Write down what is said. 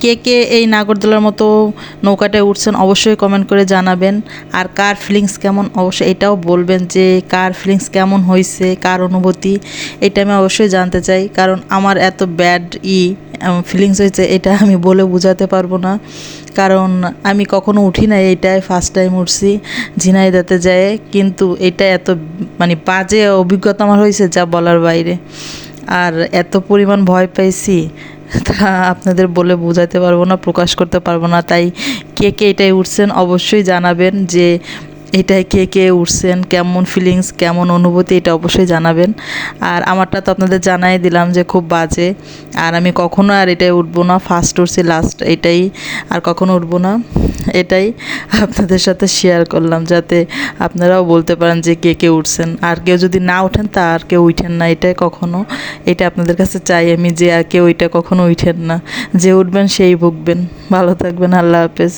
কে কে এই নাগরদোলার মতো নৌকাটায় উঠছেন অবশ্যই কমেন্ট করে জানাবেন। আর কার ফিলিংস কেমন অবশ্যই এটাও বলবেন যে কার ফিলিংস কেমন হয়েছে, কার অনুভূতি, এটা আমি অবশ্যই জানতে চাই। কারণ আমার এত ব্যাড ফিলিংস হয়েছে এটা আমি বলে বোঝাতে পারবো না। কারণ আমি কখনো উঠি না, এইটাই ফার্স্ট টাইম উঠছি ঝিনাইদাতে যায়, কিন্তু এটা এত মানে বাজে অভিজ্ঞতা আমার হয়েছে যা বলার বাইরে। আর এত পরিমাণ ভয় পাইছি তা আপনাদের বলে বোঝাতে পারবো না, প্রকাশ করতে পারবো না। তাই কে কে এটাই উঠছেন অবশ্যই জানাবেন যে এটাই কে কে উঠছেন, কেমন ফিলিংস, কেমন অনুভূতি, এটা অবশ্যই জানাবেন। আর আমারটা তো আপনাদের জানাই দিলাম যে খুব বাজে। আর আমি কখনো আর এটাই উঠবো না, ফার্স্ট উঠছি লাস্ট এটাই, আর কখনো উঠবো না। এটাই আপনাদের সাথে শেয়ার করলাম যাতে আপনারাও বলতে পারেন যে কে কে উঠছেন। আর কেউ যদি না ওঠেন তা আর কেউ উঠেন না, এটাই কখনো, এটা আপনাদের কাছে চাই আমি যে আর কেউ এটা কখনো উঠেন না, যে উঠবেন সেই ভুগবেন। ভালো থাকবেন, আল্লাহ হাফেজ।